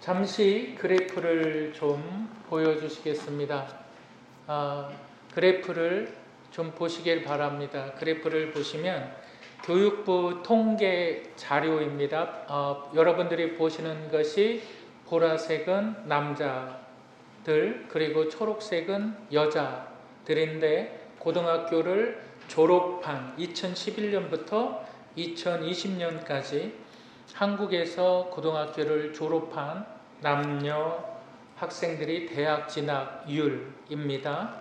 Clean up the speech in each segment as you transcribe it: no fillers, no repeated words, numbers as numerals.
잠시 그래프를 좀 보여주시겠습니다. 그래프를 좀 보시길 바랍니다. 그래프를 보시면 교육부 통계 자료입니다. 여러분들이 보시는 것이 보라색은 남자들, 그리고 초록색은 여자들인데, 고등학교를 졸업한 2011년부터 2020년까지 한국에서 고등학교를 졸업한 남녀 학생들이 대학 진학률입니다.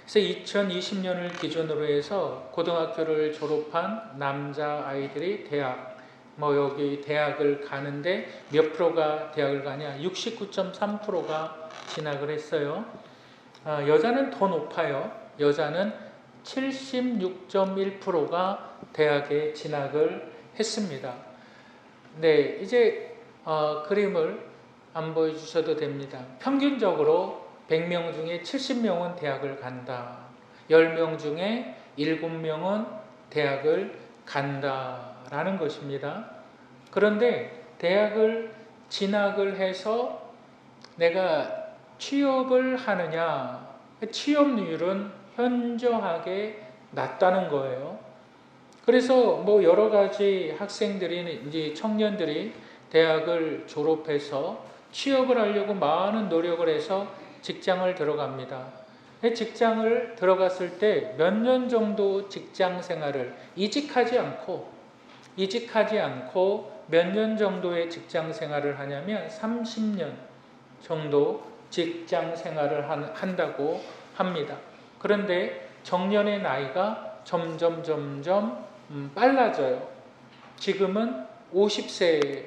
그래서 2020년을 기준으로 해서 고등학교를 졸업한 남자 아이들이 여기 대학을 가는데 몇 프로가 대학을 가냐? 69.3%가 진학을 했어요. 여자는 더 높아요. 여자는 76.1%가 대학에 진학을 했습니다. 네, 이제 그림을 안 보여주셔도 됩니다. 평균적으로 100명 중에 70명은 대학을 간다. 10명 중에 7명은 대학을 간다라는 것입니다. 그런데 대학을 진학을 해서 내가 취업을 하느냐, 취업률은 현저하게 낮다는 거예요. 그래서 여러 가지 학생들이, 이제 청년들이 대학을 졸업해서 취업을 하려고 많은 노력을 해서 직장을 들어갑니다. 직장을 들어갔을 때 몇 년 정도 직장 생활을 이직하지 않고 몇 년 정도의 직장 생활을 하냐면 30년 정도 직장 생활을 한다고 합니다. 그런데 정년의 나이가 점점 빨라져요. 지금은 50세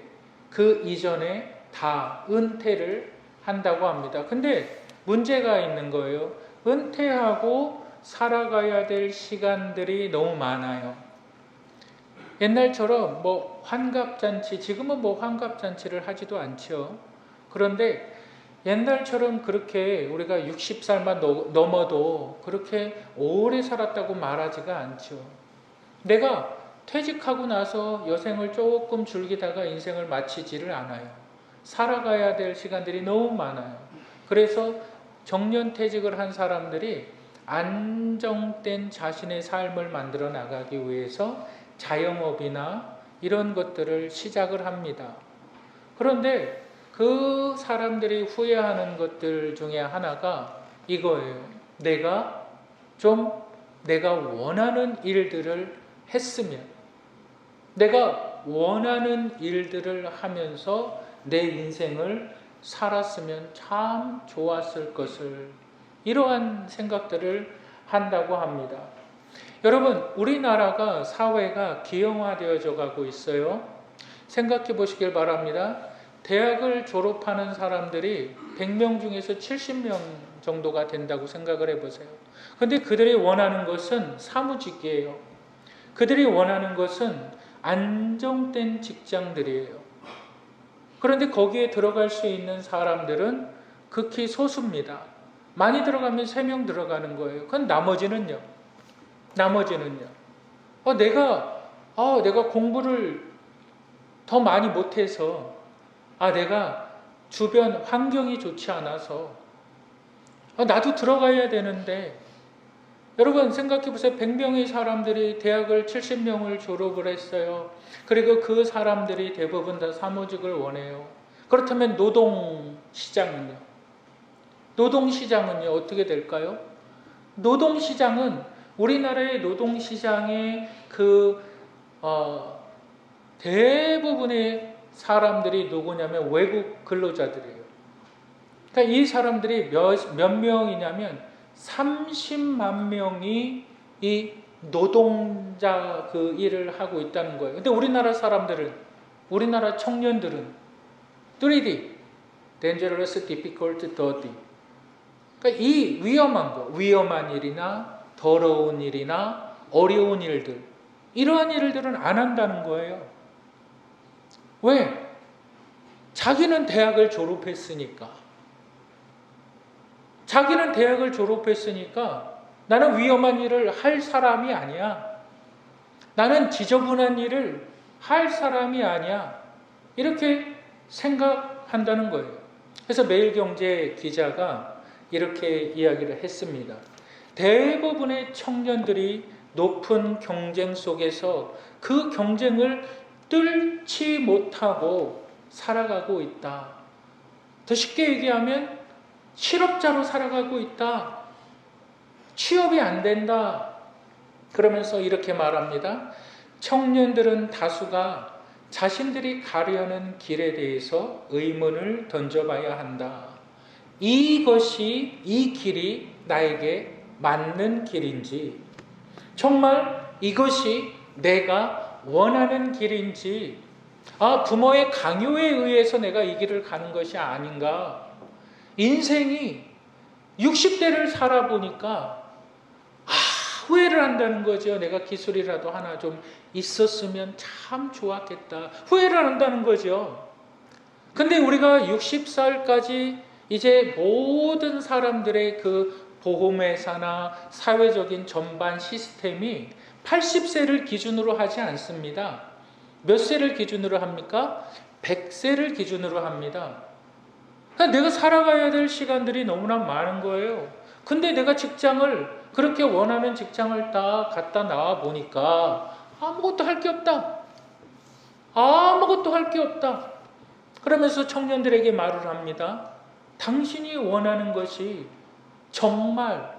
그 이전에 다 은퇴를 한다고 합니다. 근데 문제가 있는 거예요. 은퇴하고 살아가야 될 시간들이 너무 많아요. 옛날처럼 환갑잔치, 지금은 환갑잔치를 하지도 않죠. 그런데 옛날처럼 그렇게 우리가 60살만 넘어도 그렇게 오래 살았다고 말하지가 않죠. 내가 퇴직하고 나서 여생을 조금 즐기다가 인생을 마치지를 않아요. 살아가야 될 시간들이 너무 많아요. 그래서 정년퇴직을 한 사람들이 안정된 자신의 삶을 만들어 나가기 위해서 자영업이나 이런 것들을 시작을 합니다. 그런데 그 사람들이 후회하는 것들 중에 하나가 이거예요. 내가 원하는 일들을 했으면, 내가 원하는 일들을 하면서 내 인생을 살았으면 참 좋았을 것을, 이러한 생각들을 한다고 합니다. 여러분, 우리나라가 사회가 기형화되어져 가고 있어요. 생각해 보시길 바랍니다. 대학을 졸업하는 사람들이 100명 중에서 70명 정도가 된다고 생각을 해보세요. 그런데 그들이 원하는 것은 사무직이에요. 그들이 원하는 것은 안정된 직장들이에요. 그런데 거기에 들어갈 수 있는 사람들은 극히 소수입니다. 많이 들어가면 3명 들어가는 거예요. 그건 나머지는요. 내가 공부를 더 많이 못해서, 내가 주변 환경이 좋지 않아서, 나도 들어가야 되는데, 여러분 생각해 보세요. 100명의 사람들이 대학을 70명을 졸업을 했어요. 그리고 그 사람들이 대부분 다 사무직을 원해요. 그렇다면 노동시장은요? 어떻게 될까요? 우리나라의 노동시장의 대부분의 사람들이 누구냐면 외국 근로자들이에요. 그러니까 이 사람들이 몇 명이냐면 30만 명이 이 노동자 그 일을 하고 있다는 거예요. 근데 우리나라 청년들은 3D, dangerous, difficult, dirty. 그러니까 이 위험한 일이나 더러운 일이나 어려운 일들, 이러한 일들은 안 한다는 거예요. 왜? 자기는 대학을 졸업했으니까. 나는 위험한 일을 할 사람이 아니야. 나는 지저분한 일을 할 사람이 아니야. 이렇게 생각한다는 거예요. 그래서 매일경제 기자가 이렇게 이야기를 했습니다. 대부분의 청년들이 높은 경쟁 속에서 그 경쟁을 뚫지 못하고 살아가고 있다. 더 쉽게 얘기하면 실업자로 살아가고 있다. 취업이 안 된다. 그러면서 이렇게 말합니다. 청년들은 다수가 자신들이 가려는 길에 대해서 의문을 던져봐야 한다. 이 길이 나에게 맞는 길인지, 정말 이것이 내가 원하는 길인지, 부모의 강요에 의해서 내가 이 길을 가는 것이 아닌가. 인생이 60대를 살아보니까 후회를 한다는 거죠. 내가 기술이라도 하나 좀 있었으면 참 좋았겠다. 후회를 한다는 거죠. 근데 우리가 60살까지 이제 모든 사람들의 그 보험회사나 사회적인 전반 시스템이 80세를 기준으로 하지 않습니다. 몇 세를 기준으로 합니까? 100세를 기준으로 합니다. 그러니까 내가 살아가야 될 시간들이 너무나 많은 거예요. 근데 내가 직장을, 그렇게 원하는 직장을 딱 갔다 나와 보니까 아무것도 할 게 없다. 아무것도 할 게 없다. 그러면서 청년들에게 말을 합니다. 당신이 원하는 것이 정말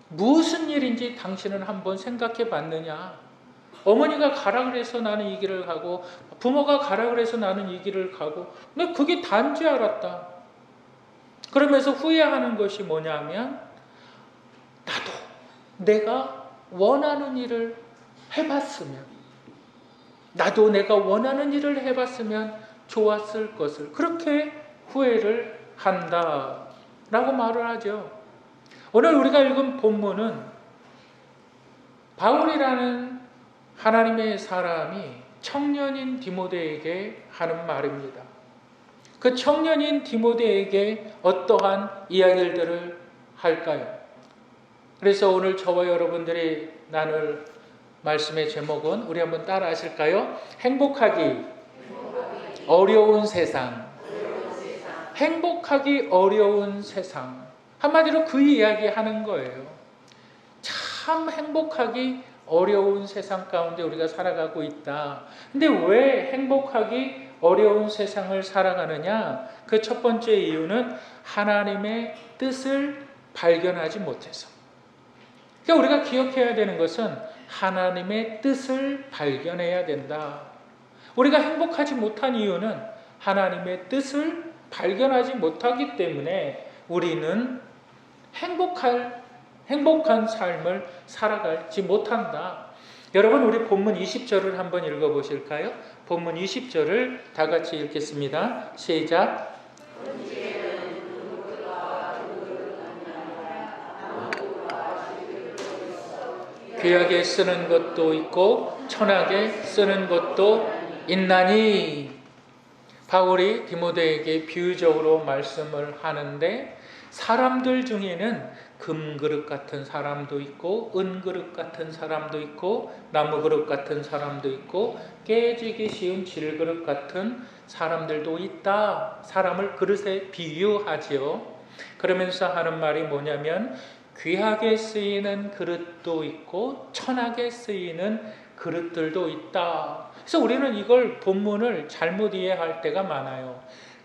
무슨 일인지 당신은 한번 생각해 봤느냐? 어머니가 가라 그래서 나는 이 길을 가고, 부모가 가라 그래서 나는 이 길을 가고, 근데 그게 다인 줄 알았다. 그러면서 후회하는 것이 뭐냐면, 나도 내가 원하는 일을 해봤으면, 나도 내가 원하는 일을 해봤으면 좋았을 것을, 그렇게 후회를 한다라고 말을 하죠. 오늘 우리가 읽은 본문은 바울이라는 하나님의 사람이 청년인 디모데에게 하는 말입니다. 그 청년인 디모데에게 어떠한 이야기들을 할까요? 그래서 오늘 저와 여러분들이 나눌 말씀의 제목은, 우리 한번 따라 하실까요? 행복하기 어려운 세상. 행복하기 어려운 세상. 한마디로 그 이야기 하는 거예요. 참 행복하기 어려운 세상 가운데 우리가 살아가고 있다. 근데 왜 행복하기 어려운 세상을 살아가느냐? 그 첫 번째 이유는 하나님의 뜻을 발견하지 못해서. 그러니까 우리가 기억해야 되는 것은 하나님의 뜻을 발견해야 된다. 우리가 행복하지 못한 이유는 하나님의 뜻을 발견하지 못하기 때문에 우리는 행복한 삶을 살아가지 못한다. 여러분, 우리 본문 20절을 한번 읽어보실까요? 본문 20절을 다 같이 읽겠습니다. 시작. 귀하게 쓰는 것도 있고 천하게 쓰는 것도 있나니. 바울이 디모데에게 비유적으로 말씀을 하는데, 사람들 중에는 금그릇 같은 사람도 있고 은그릇 같은 사람도 있고 나무그릇 같은 사람도 있고 깨지기 쉬운 질그릇 같은 사람들도 있다. 사람을 그릇에 비유하지요. 그러면서 하는 말이 뭐냐면, 귀하게 쓰이는 그릇도 있고 천하게 쓰이는 그릇들도 있다. 그래서 우리는 이걸 본문을 잘못 이해할 때가 많아요.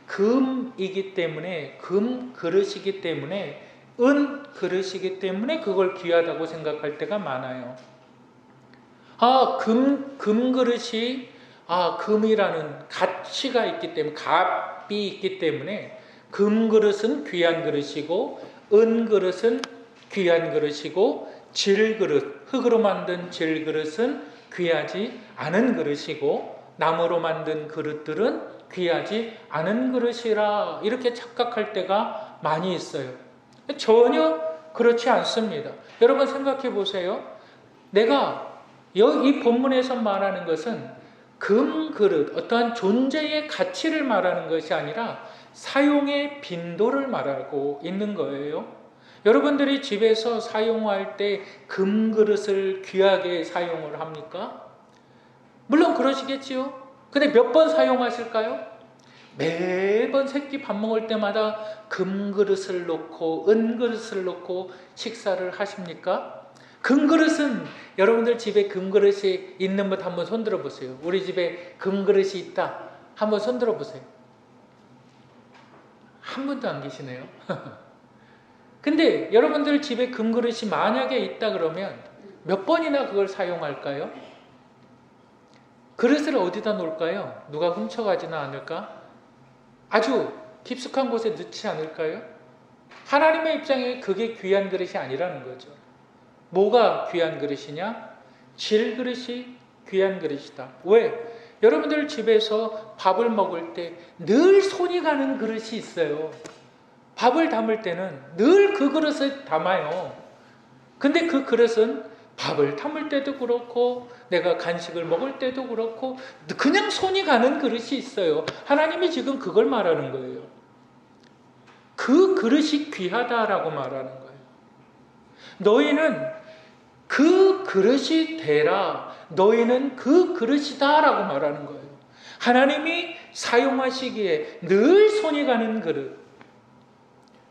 금이기 때문에, 금 그릇이기 때문에, 은 그릇이기 때문에 그걸 귀하다고 생각할 때가 많아요. 금 그릇이, 금이라는 가치가 있기 때문에, 값이 있기 때문에 금 그릇은 귀한 그릇이고, 은 그릇은 귀한 그릇이고, 질그릇, 흙으로 만든 질그릇은 귀하지 않은 그릇이고, 나무로 만든 그릇들은 귀하지 않은 그릇이라, 이렇게 착각할 때가 많이 있어요. 전혀 그렇지 않습니다. 여러분 생각해 보세요. 내가 이 본문에서 말하는 것은 금 그릇, 어떠한 존재의 가치를 말하는 것이 아니라 사용의 빈도를 말하고 있는 거예요. 여러분들이 집에서 사용할 때 금 그릇을 귀하게 사용을 합니까? 물론 그러시겠지요. 근데 몇 번 사용하실까요? 매번 새끼 밥 먹을 때마다 금그릇을 놓고 은그릇을 놓고 식사를 하십니까? 금그릇은 여러분들 집에 금그릇이 있는 분 한번 손들어 보세요. 우리 집에 금그릇이 있다. 한번 손들어 보세요. 한 분도 안 계시네요. 근데 여러분들 집에 금그릇이 만약에 있다 그러면 몇 번이나 그걸 사용할까요? 그릇을 어디다 놓을까요? 누가 훔쳐가지는 않을까? 아주 깊숙한 곳에 넣지 않을까요? 하나님의 입장에 그게 귀한 그릇이 아니라는 거죠. 뭐가 귀한 그릇이냐? 질그릇이 귀한 그릇이다. 왜? 여러분들 집에서 밥을 먹을 때 늘 손이 가는 그릇이 있어요. 밥을 담을 때는 늘 그 그릇을 담아요. 근데 그 그릇은 밥을 담을 때도 그렇고 내가 간식을 먹을 때도 그렇고 그냥 손이 가는 그릇이 있어요. 하나님이 지금 그걸 말하는 거예요. 그 그릇이 귀하다라고 말하는 거예요. 너희는 그 그릇이 되라. 너희는 그 그릇이다라고 말하는 거예요. 하나님이 사용하시기에 늘 손이 가는 그릇,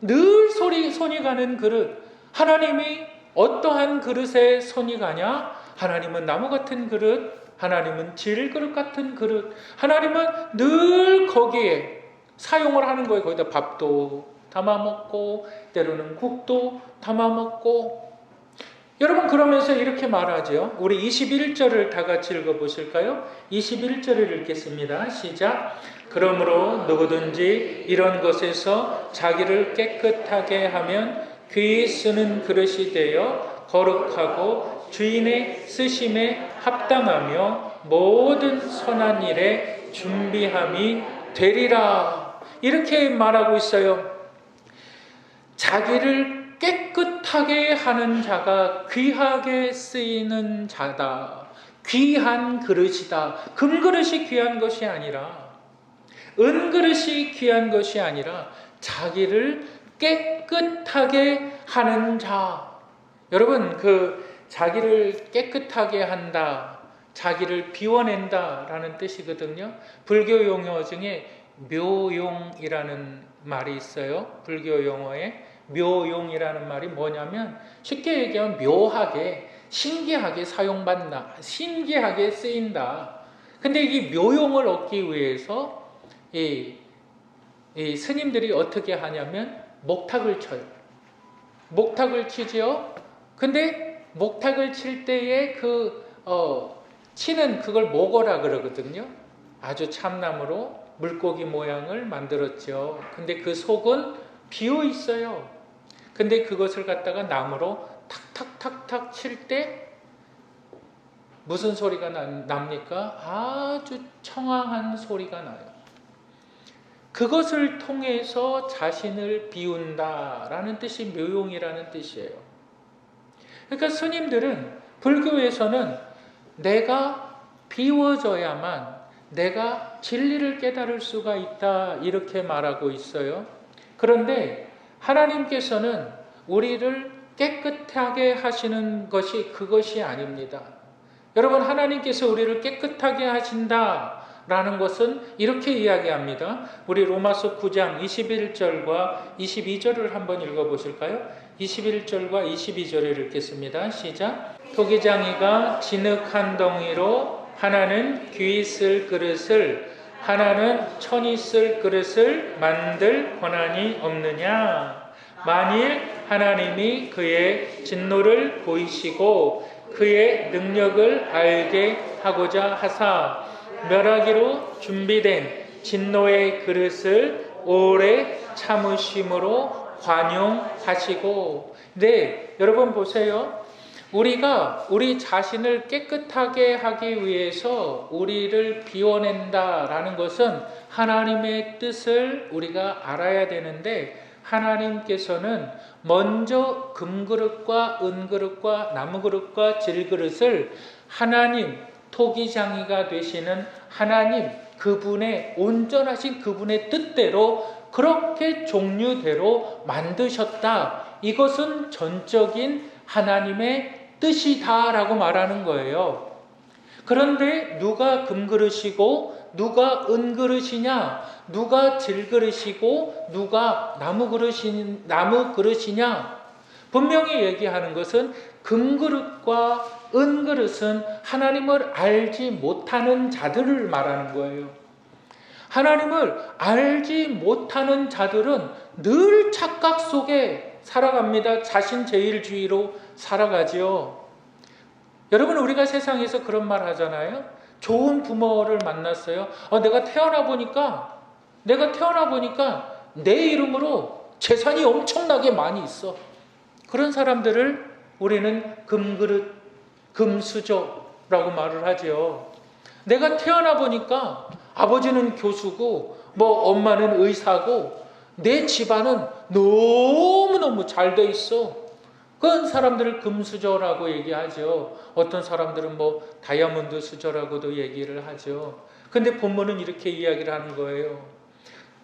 늘 손이 가는 그릇. 하나님이 어떠한 그릇에 손이 가냐? 하나님은 나무 같은 그릇, 하나님은 질그릇 같은 그릇. 하나님은 늘 거기에 사용을 하는 거예요. 거기다 밥도 담아 먹고 때로는 국도 담아 먹고. 여러분 그러면서 이렇게 말하죠. 우리 21절을 다 같이 읽어보실까요? 21절을 읽겠습니다. 시작. 그러므로 누구든지 이런 것에서 자기를 깨끗하게 하면 귀히 쓰는 그릇이 되어 거룩하고 주인의 쓰심에 합당하며 모든 선한 일에 준비함이 되리라. 이렇게 말하고 있어요. 자기를 깨끗하게 하는 자가 귀하게 쓰이는 자다. 귀한 그릇이다. 금그릇이 귀한 것이 아니라, 은그릇이 귀한 것이 아니라 자기를 깨끗하게 하는 자. 여러분 그 자기를 깨끗하게 한다, 자기를 비워낸다 라는 뜻이거든요. 불교 용어 중에 묘용이라는 말이 있어요. 불교 용어에 묘용이라는 말이 뭐냐면 쉽게 얘기하면 묘하게, 신기하게 사용받나, 신기하게 쓰인다. 근데 이 묘용을 얻기 위해서 이 스님들이 어떻게 하냐면 목탁을 쳐요. 목탁을 치죠. 근데 목탁을 칠 때에 치는 그걸 모거라 그러거든요. 아주 참나무로 물고기 모양을 만들었죠. 근데 그 속은 비어 있어요. 근데 그것을 갖다가 나무로 탁탁탁탁 칠 때 무슨 소리가 납니까? 아주 청아한 소리가 나요. 그것을 통해서 자신을 비운다라는 뜻이 묘용이라는 뜻이에요. 그러니까 스님들은 불교에서는 내가 비워져야만 내가 진리를 깨달을 수가 있다 이렇게 말하고 있어요. 그런데 하나님께서는 우리를 깨끗하게 하시는 것이 그것이 아닙니다. 여러분 하나님께서 우리를 깨끗하게 하신다라는 것은 이렇게 이야기합니다. 우리 로마서 9장 21절과 22절을 한번 읽어보실까요? 21절과 22절을 읽겠습니다. 시작. 토기장이가 진흙 한 덩이로 하나는 귀히 쓸 그릇을 하나는 천이 쓸 그릇을 만들 권한이 없느냐? 만일 하나님이 그의 진노를 보이시고 그의 능력을 알게 하고자 하사 멸하기로 준비된 진노의 그릇을 오래 참으심으로 관용하시고. 네, 여러분 보세요. 우리가 우리 자신을 깨끗하게 하기 위해서 우리를 비워낸다라는 것은 하나님의 뜻을 우리가 알아야 되는데, 하나님께서는 먼저 금그릇과 은그릇과 나무그릇과 질그릇을 하나님, 토기장이가 되시는 하나님, 그분의 온전하신 그분의 뜻대로 그렇게 종류대로 만드셨다. 이것은 전적인 하나님의 뜻이다라고 말하는 거예요. 그런데 누가 금그릇이고 누가 은그릇이냐, 누가 질그릇이고 누가 나무그릇이냐, 분명히 얘기하는 것은 금그릇과 은그릇은 하나님을 알지 못하는 자들을 말하는 거예요. 하나님을 알지 못하는 자들은 늘 착각 속에 살아갑니다. 자신 제일주의로 살아가지요. 여러분, 우리가 세상에서 그런 말 하잖아요. 좋은 부모를 만났어요. 내가 태어나 보니까 내 이름으로 재산이 엄청나게 많이 있어. 그런 사람들을 우리는 금그릇, 금수저라고 말을 하죠. 내가 태어나 보니까 아버지는 교수고 엄마는 의사고 내 집안은 너무너무 잘 돼 있어. 그런 사람들을 금수저라고 얘기하죠. 어떤 사람들은 다이아몬드 수저라고도 얘기를 하죠. 근데 본문은 이렇게 이야기를 하는 거예요.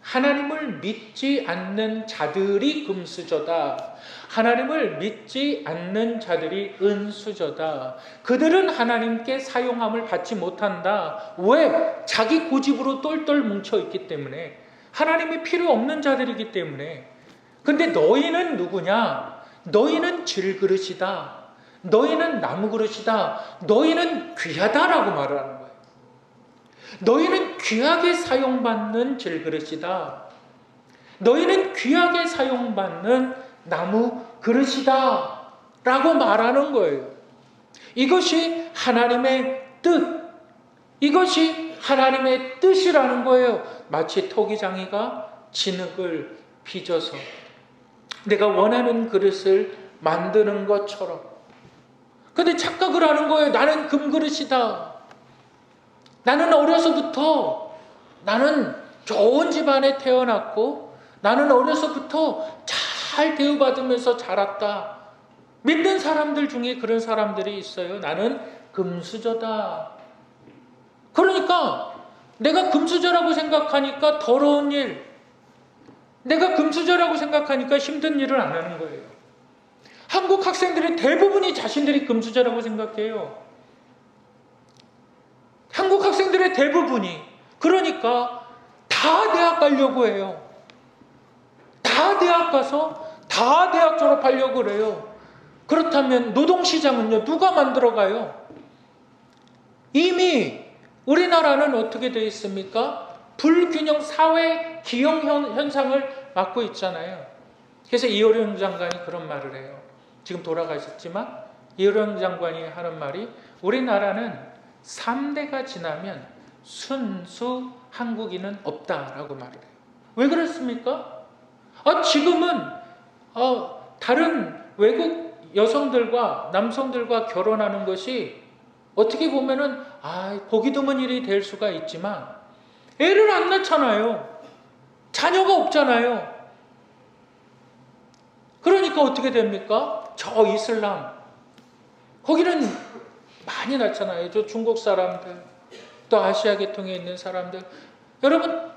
하나님을 믿지 않는 자들이 금수저다. 하나님을 믿지 않는 자들이 은수저다. 그들은 하나님께 사용함을 받지 못한다. 왜? 자기 고집으로 똘똘 뭉쳐있기 때문에. 하나님이 필요 없는 자들이기 때문에. 근데 너희는 누구냐? 너희는 질그릇이다. 너희는 나무그릇이다. 너희는 귀하다라고 말을 하는 거예요. 너희는 귀하게 사용받는 질그릇이다. 너희는 귀하게 사용받는 나무 그릇이다 라고 말하는 거예요. 이것이 하나님의 뜻, 이것이 하나님의 뜻이라는 거예요. 마치 토기장이가 진흙을 빚어서 내가 원하는 그릇을 만드는 것처럼. 근데 착각을 하는 거예요. 나는 금그릇이다. 나는 어려서부터 나는 좋은 집안에 태어났고 나는 어려서부터 잘 대우받으면서 자랐다. 믿는 사람들 중에 그런 사람들이 있어요. 나는 금수저다. 그러니까 내가 금수저라고 생각하니까 더러운 일, 내가 금수저라고 생각하니까 힘든 일을 안 하는 거예요. 한국 학생들의 대부분이 자신들이 금수저라고 생각해요. 한국 학생들의 대부분이. 그러니까 다 대학 가려고 해요. 다 대학 가서 다 대학 졸업하려고 그래요. 그렇다면 노동시장은요, 누가 만들어가요? 이미 우리나라는 어떻게 되어 있습니까? 불균형 사회 기형 현상을 맞고 있잖아요. 그래서 이호령 장관이 그런 말을 해요. 지금 돌아가셨지만 이호령 장관이 하는 말이, 우리나라는 3대가 지나면 순수 한국인은 없다라고 말을 해요. 왜 그렇습니까? 지금은 다른 외국 여성들과 남성들과 결혼하는 것이 어떻게 보면은 보기 드문 일이 될 수가 있지만 애를 안 낳잖아요. 자녀가 없잖아요. 그러니까 어떻게 됩니까? 저 이슬람 거기는 많이 낳잖아요. 저 중국 사람들, 또 아시아 계통에 있는 사람들. 여러분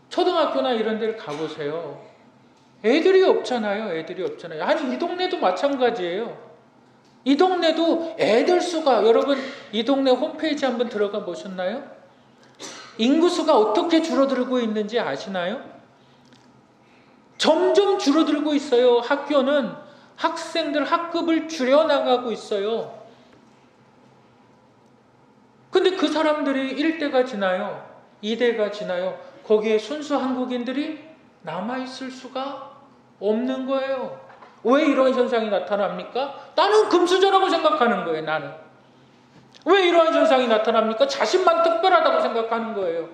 초등학교나 이런 데를 가보세요. 애들이 없잖아요. 애들이 없잖아요. 아니 이 동네도 마찬가지예요. 이 동네도 애들 수가, 여러분 이 동네 홈페이지 한번 들어가 보셨나요? 인구수가 어떻게 줄어들고 있는지 아시나요? 점점 줄어들고 있어요. 학교는 학생들 학급을 줄여나가고 있어요. 근데 그 사람들이 1대가 지나요. 2대가 지나요. 거기에 순수 한국인들이 남아있을 수가 없는 거예요. 왜 이런 현상이 나타납니까? 나는 금수저라고 생각하는 거예요. 나는. 왜 이러한 현상이 나타납니까? 자신만 특별하다고 생각하는 거예요.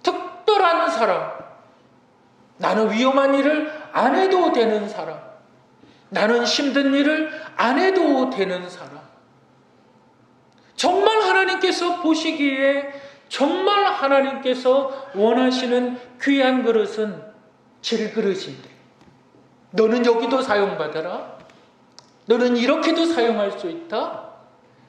특별한 사람. 나는 위험한 일을 안 해도 되는 사람. 나는 힘든 일을 안 해도 되는 사람. 정말 하나님께서 보시기에, 정말 하나님께서 원하시는 귀한 그릇은 질그릇인데, 너는 여기도 사용받아라. 너는 이렇게도 사용할 수 있다.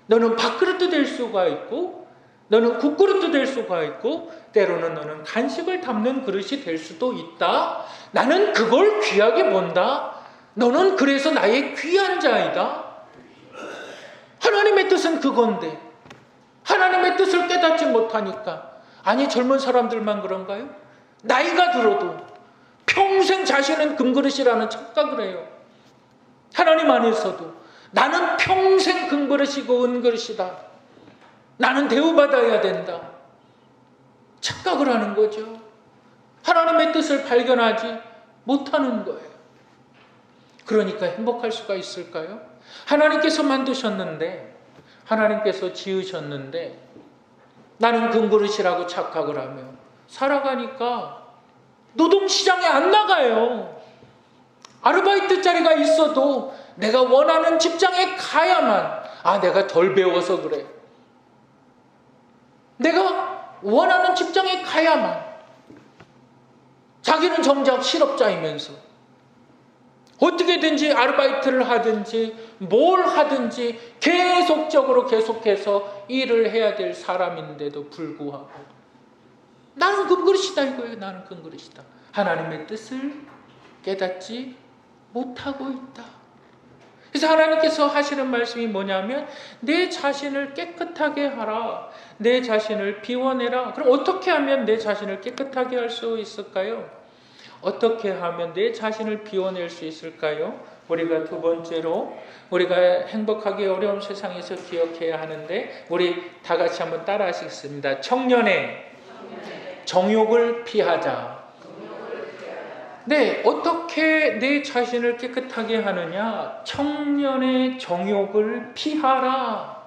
너는 밥그릇도 될 수가 있고, 너는 국그릇도 될 수가 있고, 때로는 너는 간식을 담는 그릇이 될 수도 있다. 나는 그걸 귀하게 본다. 너는 그래서 나의 귀한 자이다. 하나님의 뜻은 그건데, 하나님의 뜻을 깨닫지 못하니까. 아니, 젊은 사람들만 그런가요? 나이가 들어도 평생 자신은 금그릇이라는 착각을 해요. 하나님 안에서도 나는 평생 금그릇이고 은그릇이다. 나는 대우받아야 된다. 착각을 하는 거죠. 하나님의 뜻을 발견하지 못하는 거예요. 그러니까 행복할 수가 있을까요? 하나님께서 만드셨는데, 하나님께서 지으셨는데 나는 금그릇이라고 착각을 하며 살아가니까 노동시장에 안 나가요. 아르바이트 자리가 있어도 내가 원하는 직장에 가야만, 내가 덜 배워서 그래. 내가 원하는 직장에 가야만. 자기는 정작 실업자이면서 어떻게든지 아르바이트를 하든지 뭘 하든지 계속해서 일을 해야 될 사람인데도 불구하고 나는 금그릇이다 이거예요. 나는 금그릇이다. 하나님의 뜻을 깨닫지 못하고 있다. 그래서 하나님께서 하시는 말씀이 뭐냐면 내 자신을 깨끗하게 하라. 내 자신을 비워내라. 그럼 어떻게 하면 내 자신을 깨끗하게 할 수 있을까요? 어떻게 하면 내 자신을 비워낼 수 있을까요? 우리가 두 번째로 우리가 행복하기 어려운 세상에서 기억해야 하는데 우리 다 같이 한번 따라 하시겠습니다. 청년의 정욕을 피하자. 네, 어떻게 내 자신을 깨끗하게 하느냐? 청년의 정욕을 피하라.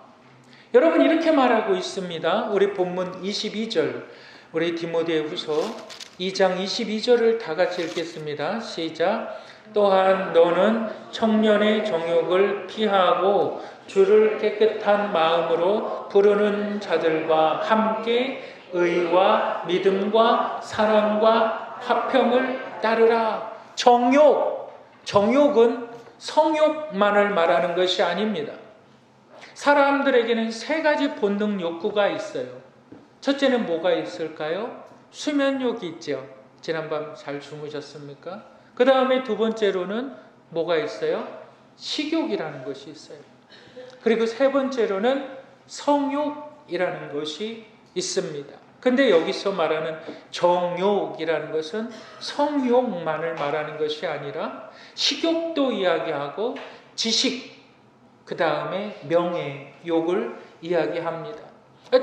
여러분 이렇게 말하고 있습니다. 우리 본문 22절, 우리 디모데후서 2장 22절을 다 같이 읽겠습니다. 시작. 또한 너는 청년의 정욕을 피하고 주를 깨끗한 마음으로 부르는 자들과 함께 의와 믿음과 사랑과 화평을 따르라. 정욕은 성욕만을 말하는 것이 아닙니다. 사람들에게는 세 가지 본능 욕구가 있어요. 첫째는 뭐가 있을까요? 수면욕이 있죠. 지난밤 잘 주무셨습니까? 그 다음에 두 번째로는 뭐가 있어요? 식욕이라는 것이 있어요. 그리고 세 번째로는 성욕이라는 것이 있습니다. 근데 여기서 말하는 정욕이라는 것은 성욕만을 말하는 것이 아니라 식욕도 이야기하고 지식, 그 다음에 명예, 욕을 이야기합니다.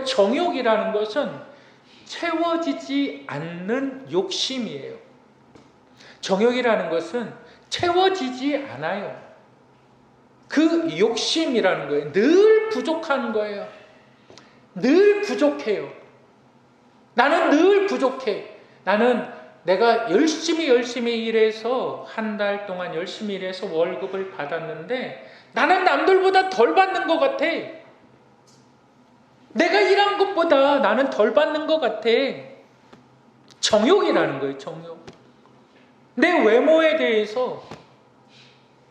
정욕이라는 것은 채워지지 않는 욕심이에요. 정욕이라는 것은 채워지지 않아요. 그 욕심이라는 거예요. 늘 부족한 거예요. 늘 부족해요. 나는 늘 부족해. 나는 내가 열심히 일해서 한 달 동안 열심히 일해서 월급을 받았는데 나는 남들보다 덜 받는 것 같아. 내가 일한 것보다 나는 덜 받는 것 같아. 정욕이라는 거예요. 정욕. 내 외모에 대해서,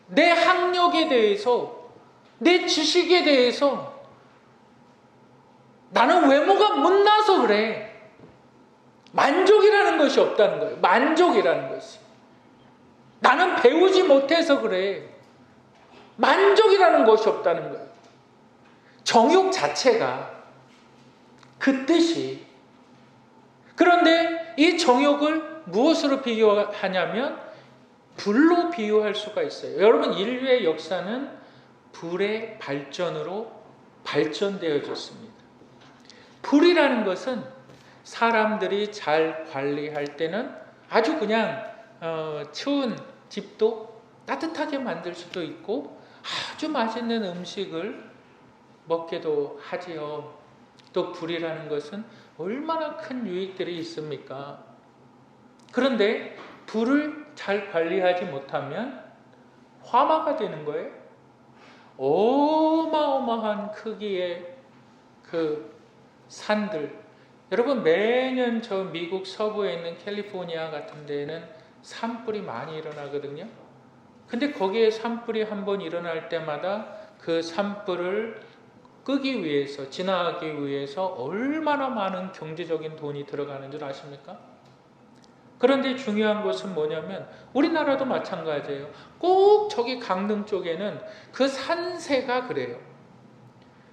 내 학력에 대해서, 내 지식에 대해서 나는 외모가 못나서 그래. 만족이라는 것이 없다는 거예요. 만족이라는 것이. 나는 배우지 못해서 그래. 만족이라는 것이 없다는 거예요. 정욕 자체가 그 뜻이. 그런데 이 정욕을 무엇으로 비유하냐면 불로 비유할 수가 있어요. 여러분, 인류의 역사는 불의 발전으로 발전되어졌습니다. 불이라는 것은 사람들이 잘 관리할 때는 아주 그냥 추운 집도 따뜻하게 만들 수도 있고 아주 맛있는 음식을 먹게도 하지요. 또 불이라는 것은 얼마나 큰 유익들이 있습니까? 그런데 불을 잘 관리하지 못하면 화마가 되는 거예요. 어마어마한 크기의 그 산들. 여러분, 매년 저 미국 서부에 있는 캘리포니아 같은 데에는 산불이 많이 일어나거든요. 근데 거기에 산불이 한번 일어날 때마다 그 산불을 끄기 위해서, 진화하기 위해서 얼마나 많은 경제적인 돈이 들어가는 줄 아십니까? 그런데 중요한 것은 뭐냐면 우리나라도 마찬가지예요. 꼭 저기 강릉 쪽에는 그 산세가 그래요.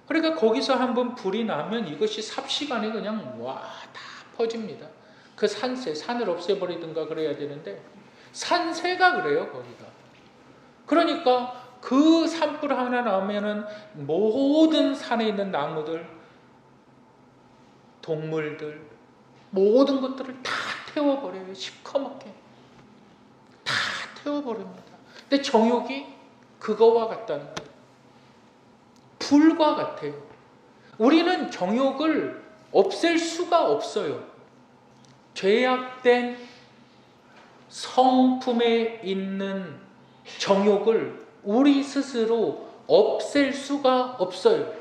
그러니까 거기서 한번 불이 나면 이것이 삽시간에 그냥 다 퍼집니다. 그 산을 없애버리든가 그래야 되는데 산새가 그래요, 거기가. 그러니까 그 산불 하나 나면은 모든 산에 있는 나무들, 동물들, 모든 것들을 다 태워버려요. 시커멓게. 다 태워버립니다. 근데 정욕이 그거와 같다는 거예요. 불과 같아요. 우리는 정욕을 없앨 수가 없어요. 죄악된 성품에 있는 정욕을 우리 스스로 없앨 수가 없어요.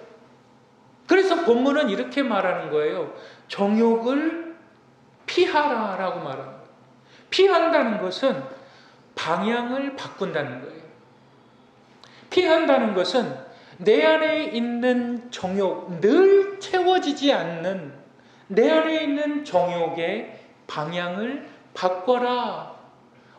그래서 본문은 이렇게 말하는 거예요. 정욕을 피하라라고 말하는 거예요. 피한다는 것은 방향을 바꾼다는 거예요. 피한다는 것은 내 안에 있는 정욕, 늘 채워지지 않는 내 안에 있는 정욕의 방향을 바꿔라.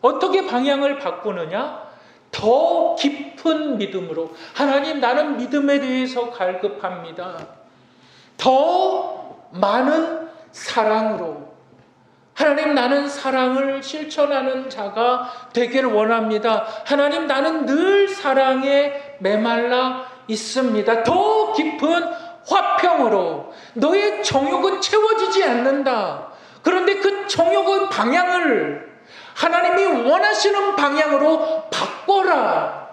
어떻게 방향을 바꾸느냐? 더 깊은 믿음으로. 하나님, 나는 믿음에 대해서 갈급합니다. 더 많은 사랑으로. 하나님, 나는 사랑을 실천하는 자가 되길 원합니다. 하나님, 나는 늘 사랑에 메말라 있습니다. 더 깊은 화평으로. 너의 정욕은 채워지지 않는다. 그런데 그 정욕의 방향을 하나님이 원하시는 방향으로 바꿔라.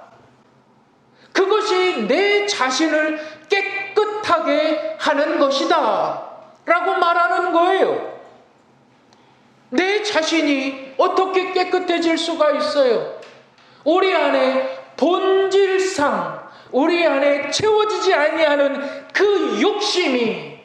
그것이 내 자신을 깨끗하게 하는 것이다 라고 말하는 거예요. 내 자신이 어떻게 깨끗해질 수가 있어요? 우리 안에 본질상 우리 안에 채워지지 아니하는 그 욕심이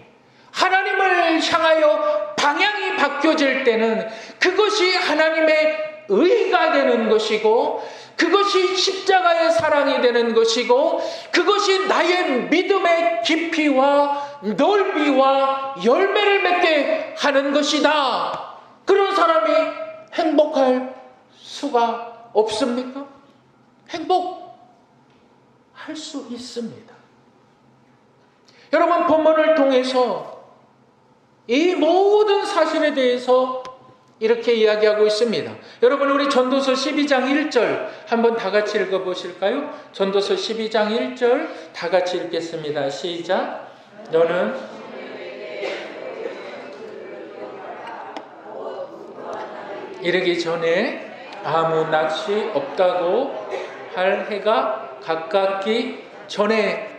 하나님을 향하여 방향이 바뀌어질 때는 그것이 하나님의 의가 되는 것이고, 그것이 십자가의 사랑이 되는 것이고, 그것이 나의 믿음의 깊이와 넓이와 열매를 맺게 하는 것이다. 그런 사람이 행복할 수가 없습니까? 행복할 수 있습니다. 여러분, 본문을 통해서 이 모든 사실에 대해서 이렇게 이야기하고 있습니다. 여러분, 우리 전도서 12장 1절 한번 다 같이 읽어보실까요? 전도서 12장 1절 다 같이 읽겠습니다. 시작. 너는 이르기 전에 아무 낯이 없다고 할 해가 가깝기 전에.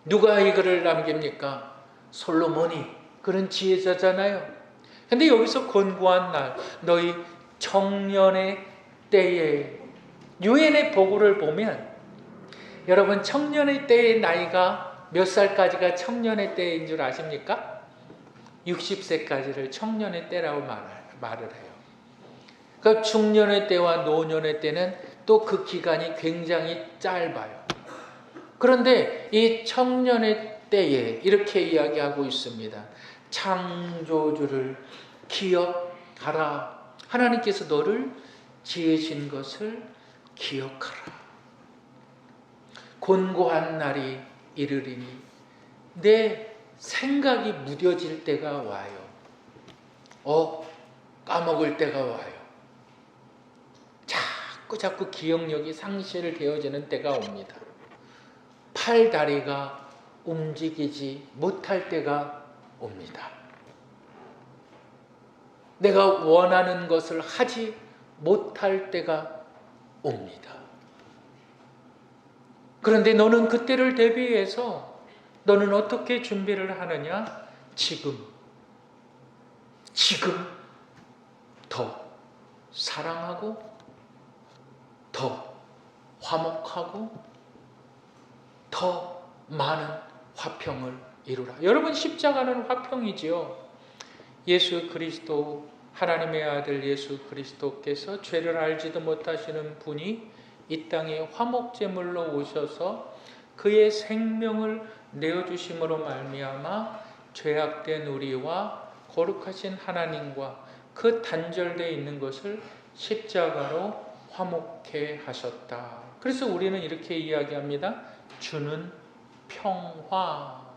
누가 이 글을 남깁니까? 솔로몬이. 그런 지혜자잖아요. 근데 여기서 권고한 날, 너희 청년의 때에, 유엔의 보고를 보면 여러분, 청년의 때의 나이가 몇 살까지가 청년의 때인 줄 아십니까? 60세까지를 청년의 때라고 말을 해요. 그러니까 중년의 때와 노년의 때는 또 그 기간이 굉장히 짧아요. 그런데 이 청년의 때에 이렇게 이야기하고 있습니다. 창조주를 기억하라. 하나님께서 너를 지으신 것을 기억하라. 곤고한 날이 이르리니 내 생각이 무뎌질 때가 와요. 까먹을 때가 와요. 자꾸 기억력이 상실되어지는 때가 옵니다. 팔, 다리가 움직이지 못할 때가 옵니다. 내가 원하는 것을 하지 못할 때가 옵니다. 그런데 너는 그때를 대비해서 너는 어떻게 준비를 하느냐? 지금 더 사랑하고 더 화목하고 더 많은 화평을 이루라. 여러분, 십자가는 화평이지요. 예수 그리스도, 하나님의 아들 예수 그리스도께서 죄를 알지도 못하시는 분이 이 땅에 화목제물로 오셔서 그의 생명을 내어주심으로 말미암아 죄악된 우리와 거룩하신 하나님과 그 단절되어 있는 것을 십자가로 화목케 하셨다. 그래서 우리는 이렇게 이야기합니다. 주는 평화.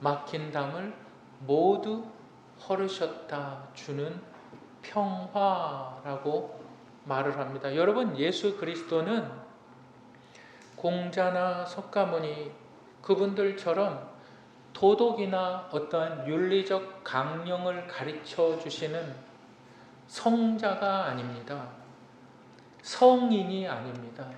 막힌 담을 모두 헐으셨다 주는 평화라고 말을 합니다. 여러분, 예수 그리스도는 공자나 석가모니 그분들처럼 도덕이나 어떠한 윤리적 강령을 가르쳐 주시는 성자가 아닙니다. 성인이 아닙니다.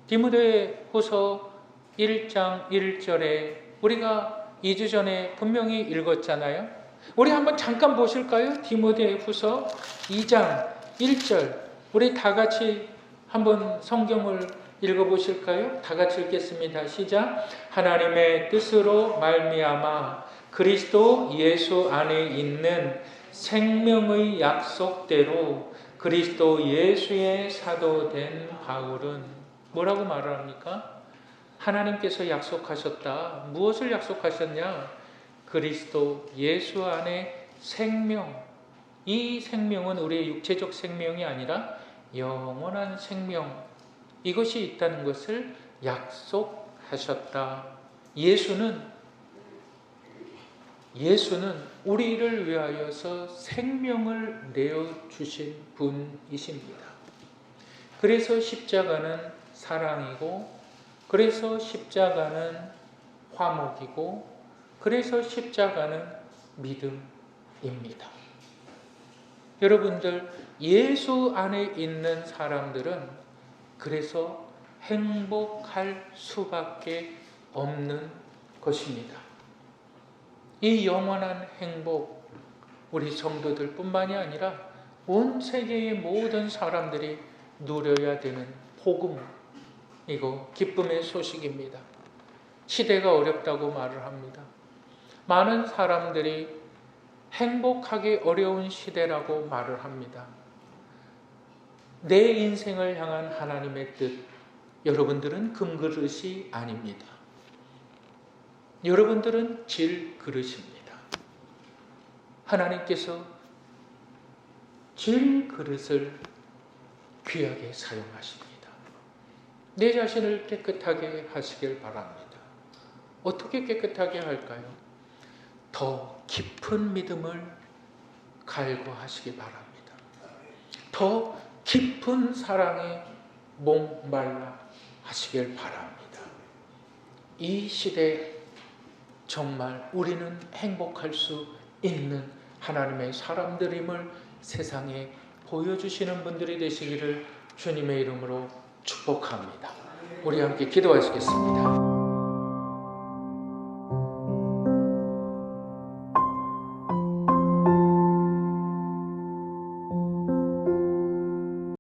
디모데후서 1장 1절에 우리가 2주 전에 분명히 읽었잖아요. 우리 한번 잠깐 보실까요? 디모데후서 2장 1절. 우리 다 같이 한번 성경을 읽어보실까요? 다 같이 읽겠습니다. 시작. 하나님의 뜻으로 말미암아 그리스도 예수 안에 있는 생명의 약속대로 그리스도 예수의 사도된 바울은 뭐라고 말을 합니까? 하나님께서 약속하셨다. 무엇을 약속하셨냐? 그리스도 예수 안에 생명. 이 생명은 우리의 육체적 생명이 아니라 영원한 생명. 이것이 있다는 것을 약속하셨다. 예수는 우리를 위하여서 생명을 내어주신 분이십니다. 그래서 십자가는 사랑이고, 그래서 십자가는 화목이고, 그래서 십자가는 믿음입니다. 여러분들, 예수 안에 있는 사람들은 그래서 행복할 수밖에 없는 것입니다. 이 영원한 행복, 우리 성도들 뿐만이 아니라 온 세계의 모든 사람들이 누려야 되는 복음이고 기쁨의 소식입니다. 시대가 어렵다고 말을 합니다. 많은 사람들이 행복하기 어려운 시대라고 말을 합니다. 내 인생을 향한 하나님의 뜻, 여러분들은 금그릇이 아닙니다. 여러분들은 질그릇입니다. 하나님께서 질그릇을 귀하게 사용하십니다. 내 자신을 깨끗하게 하시길 바랍니다. 어떻게 깨끗하게 할까요? 더 깊은 믿음을 갈구하시기 바랍니다. 더 깊은 사랑에 목말라 하시길 바랍니다. 이 시대 정말 우리는 행복할 수 있는 하나님의 사람들임을 세상에 보여주시는 분들이 되시기를 주님의 이름으로 축복합니다. 우리 함께 기도하시겠습니다.